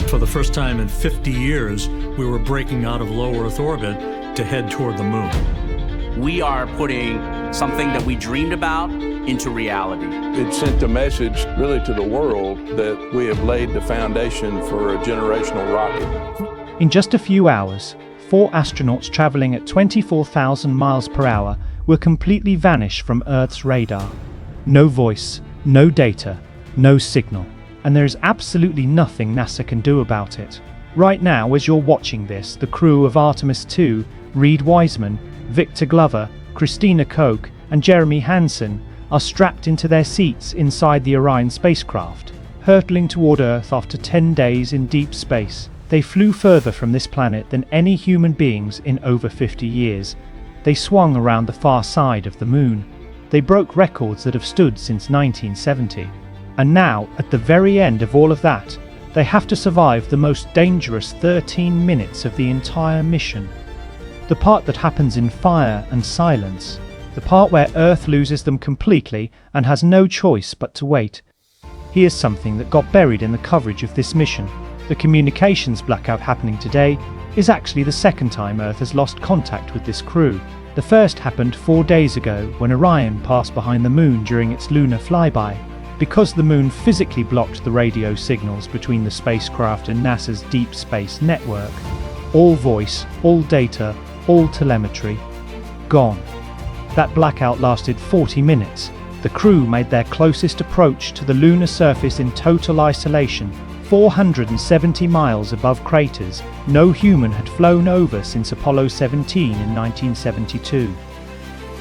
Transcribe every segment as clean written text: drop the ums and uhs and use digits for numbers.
For the first time in 50 years, we were breaking out of low Earth orbit to head toward the moon. We are putting something that we dreamed about into reality. It sent a message really to the world that we have laid the foundation for a generational rocket. In just a few hours, 4 astronauts traveling at 24,000 miles per hour will completely vanish from Earth's radar. No voice, no data, no signal. And there is absolutely nothing NASA can do about it. Right now, as you're watching this, the crew of Artemis II, Reed Wiseman, Victor Glover, Christina Koch, and Jeremy Hansen are strapped into their seats inside the Orion spacecraft, hurtling toward Earth after 10 days in deep space. They flew further from this planet than any human beings in over 50 years. They swung around the far side of the moon. They broke records that have stood since 1970. And now, at the very end of all of that, they have to survive the most dangerous 13 minutes of the entire mission. The part that happens in fire and silence. The part where Earth loses them completely and has no choice but to wait. Here's something that got buried in the coverage of this mission. The communications blackout happening today is actually the second time Earth has lost contact with this crew. The first happened 4 days ago when Orion passed behind the moon during its lunar flyby. Because the moon physically blocked the radio signals between the spacecraft and NASA's deep space network, all voice, all data, all telemetry, gone. That blackout lasted 40 minutes. The crew made their closest approach to the lunar surface in total isolation, 470 miles above craters no human had flown over since Apollo 17 in 1972.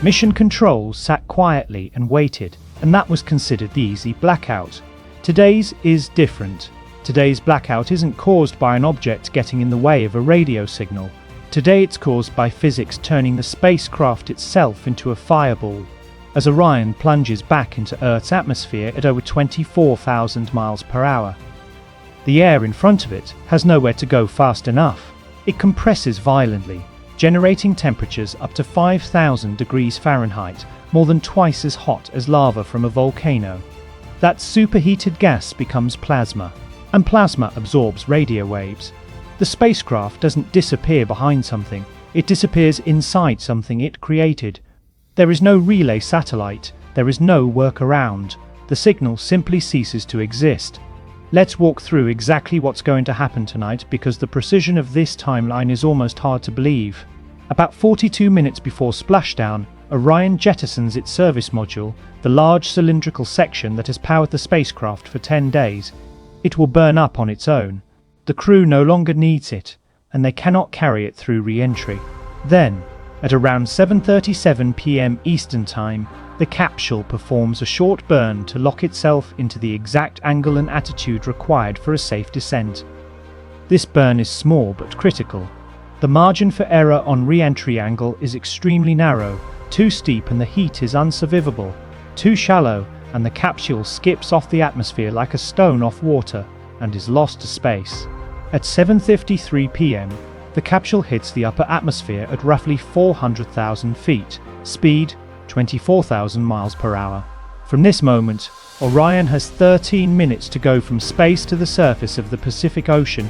Mission Control sat quietly and waited, and that was considered the easy blackout. Today's is different. Today's blackout isn't caused by an object getting in the way of a radio signal. Today it's caused by physics turning the spacecraft itself into a fireball, as Orion plunges back into Earth's atmosphere at over 24,000 miles per hour. The air in front of it has nowhere to go fast enough. It compresses violently, generating temperatures up to 5,000 degrees Fahrenheit, more than twice as hot as lava from a volcano. That superheated gas becomes plasma, and plasma absorbs radio waves. The spacecraft doesn't disappear behind something, it disappears inside something it created. There is no relay satellite, there is no workaround. The signal simply ceases to exist. Let's walk through exactly what's going to happen tonight, because the precision of this timeline is almost hard to believe. About 42 minutes before splashdown, Orion jettisons its service module, the large cylindrical section that has powered the spacecraft for 10 days. It will burn up on its own. The crew no longer needs it, and they cannot carry it through re-entry. Then, at around 7:37 p.m. Eastern Time, the capsule performs a short burn to lock itself into the exact angle and attitude required for a safe descent. This burn is small but critical. The margin for error on re-entry angle is extremely narrow, too steep and the heat is unsurvivable, too shallow and the capsule skips off the atmosphere like a stone off water and is lost to space. At 7:53 p.m, the capsule hits the upper atmosphere at roughly 400,000 feet, speed 24,000 miles per hour. From this moment, Orion has 13 minutes to go from space to the surface of the Pacific Ocean.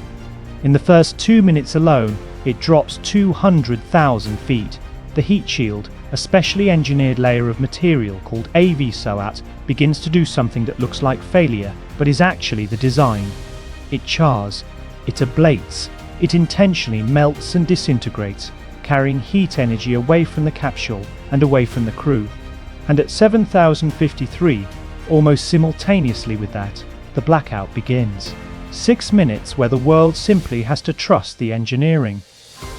In the first 2 minutes alone, it drops 200,000 feet. The heat shield, a specially engineered layer of material called AV-SOAT, begins to do something that looks like failure, but is actually the design. It chars, it ablates, it intentionally melts and disintegrates, carrying heat energy away from the capsule and away from the crew. And at 7,053, almost simultaneously with that, the blackout begins. 6 minutes where the world simply has to trust the engineering.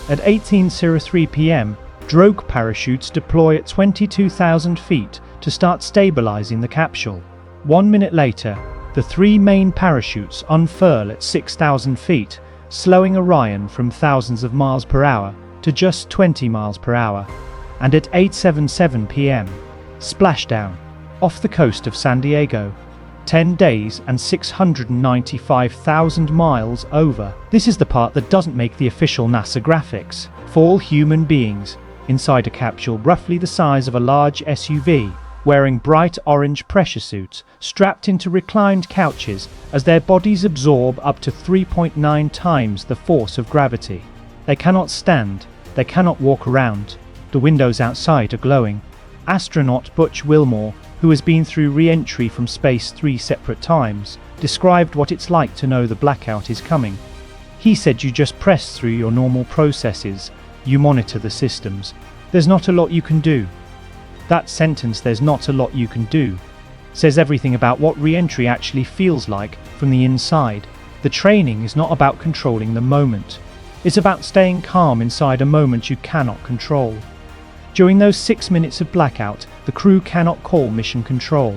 At 18:03 p.m, drogue parachutes deploy at 22,000 feet to start stabilizing the capsule. 1 minute later, the 3 main parachutes unfurl at 6,000 feet, slowing Orion from thousands of miles per hour to just 20 miles per hour. And at 8:77 p.m, splashdown, off the coast of San Diego. 10 days and 695,000 miles over. This is the part that doesn't make the official NASA graphics. 4 human beings inside a capsule roughly the size of a large SUV, wearing bright orange pressure suits, strapped into reclined couches as their bodies absorb up to 3.9 times the force of gravity. They cannot stand, they cannot walk around. The windows outside are glowing. Astronaut Butch Wilmore, who has been through re-entry from space 3 separate times, described what it's like to know the blackout is coming. He said you just press through your normal processes, you monitor the systems. There's not a lot you can do. That sentence, "there's not a lot you can do," says everything about what re-entry actually feels like from the inside. The training is not about controlling the moment. It's about staying calm inside a moment you cannot control. During those 6 minutes of blackout, the crew cannot call mission control.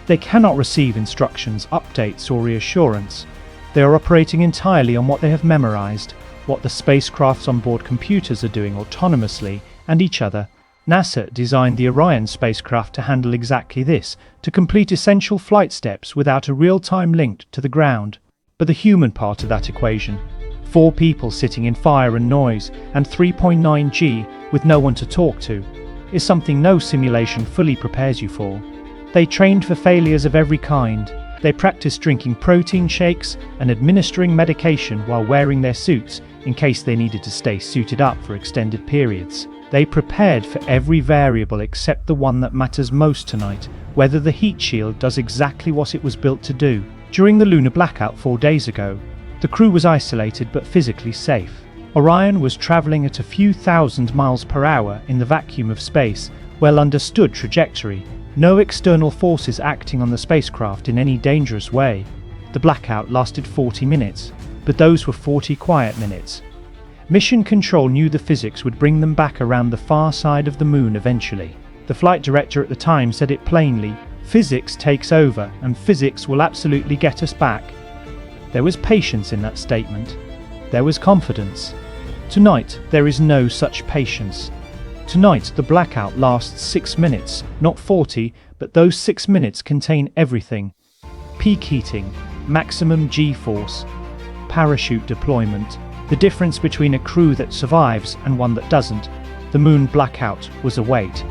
They cannot receive instructions, updates, or reassurance. They are operating entirely on what they have memorized, what the spacecraft's onboard computers are doing autonomously, and each other. NASA designed the Orion spacecraft to handle exactly this, to complete essential flight steps without a real-time link to the ground. But the human part of that equation, 4 people sitting in fire and noise, and 3.9 G with no one to talk to, is something no simulation fully prepares you for. They trained for failures of every kind. They practiced drinking protein shakes and administering medication while wearing their suits in case they needed to stay suited up for extended periods. They prepared for every variable except the one that matters most tonight, whether the heat shield does exactly what it was built to do. During the lunar blackout 4 days ago, the crew was isolated but physically safe. Orion was travelling at a few thousand miles per hour in the vacuum of space, well understood trajectory, no external forces acting on the spacecraft in any dangerous way. The blackout lasted 40 minutes, but those were 40 quiet minutes. Mission Control knew the physics would bring them back around the far side of the moon eventually. The flight director at the time said it plainly, "Physics takes over, and physics will absolutely get us back." There was patience in that statement. There was confidence. Tonight, there is no such patience. Tonight, the blackout lasts 6 minutes, not 40, but those 6 minutes contain everything. Peak heating, maximum G-force, parachute deployment, the difference between a crew that survives and one that doesn't. The moon blackout was a wait.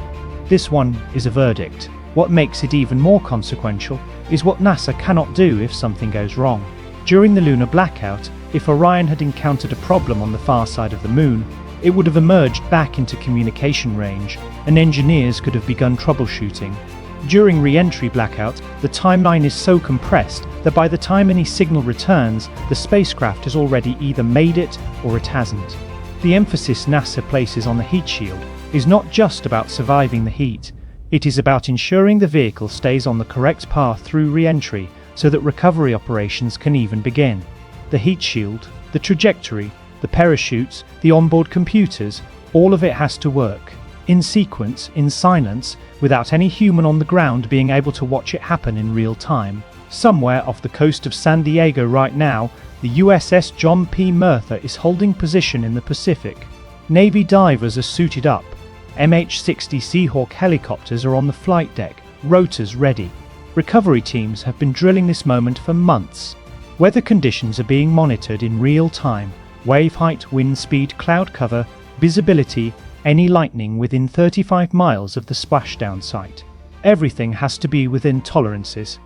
This one is a verdict. What makes it even more consequential is what NASA cannot do if something goes wrong. During the lunar blackout, if Orion had encountered a problem on the far side of the moon, it would have emerged back into communication range, and engineers could have begun troubleshooting. During re-entry blackout, the timeline is so compressed that by the time any signal returns, the spacecraft has already either made it or it hasn't. The emphasis NASA places on the heat shield is not just about surviving the heat. It is about ensuring the vehicle stays on the correct path through re-entry so that recovery operations can even begin. The heat shield, the trajectory, the parachutes, the onboard computers, all of it has to work. In sequence, in silence, without any human on the ground being able to watch it happen in real time. Somewhere off the coast of San Diego right now, the USS John P. Murtha is holding position in the Pacific. Navy divers are suited up. MH-60 Seahawk helicopters are on the flight deck, rotors ready. Recovery teams have been drilling this moment for months. Weather conditions are being monitored in real time. Wave height, wind speed, cloud cover, visibility, any lightning within 35 miles of the splashdown site. Everything has to be within tolerances.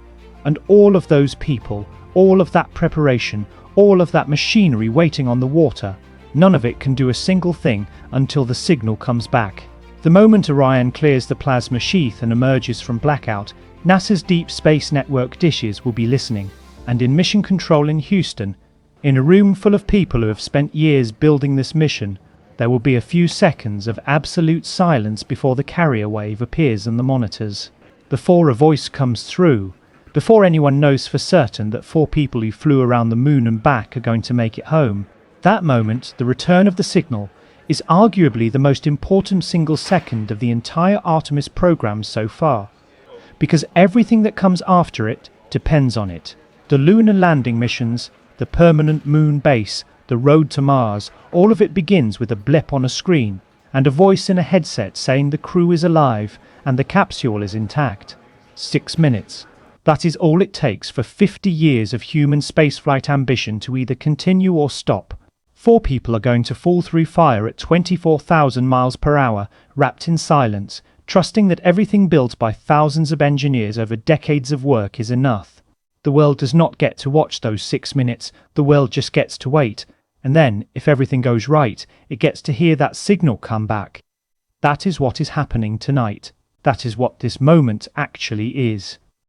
And all of those people, all of that preparation, all of that machinery waiting on the water, none of it can do a single thing until the signal comes back. The moment Orion clears the plasma sheath and emerges from blackout, NASA's Deep Space Network dishes will be listening. And in Mission Control in Houston, in a room full of people who have spent years building this mission, there will be a few seconds of absolute silence before the carrier wave appears on the monitors. Before a voice comes through, before anyone knows for certain that 4 people who flew around the moon and back are going to make it home, that moment, the return of the signal, is arguably the most important single second of the entire Artemis program so far. Because everything that comes after it depends on it. The lunar landing missions, the permanent moon base, the road to Mars, all of it begins with a blip on a screen and a voice in a headset saying the crew is alive and the capsule is intact. 6 minutes. That is all it takes for 50 years of human spaceflight ambition to either continue or stop. 4 people are going to fall through fire at 24,000 miles per hour, wrapped in silence, trusting that everything built by thousands of engineers over decades of work is enough. The world does not get to watch those 6 minutes, the world just gets to wait, and then, if everything goes right, it gets to hear that signal come back. That is what is happening tonight. That is what this moment actually is.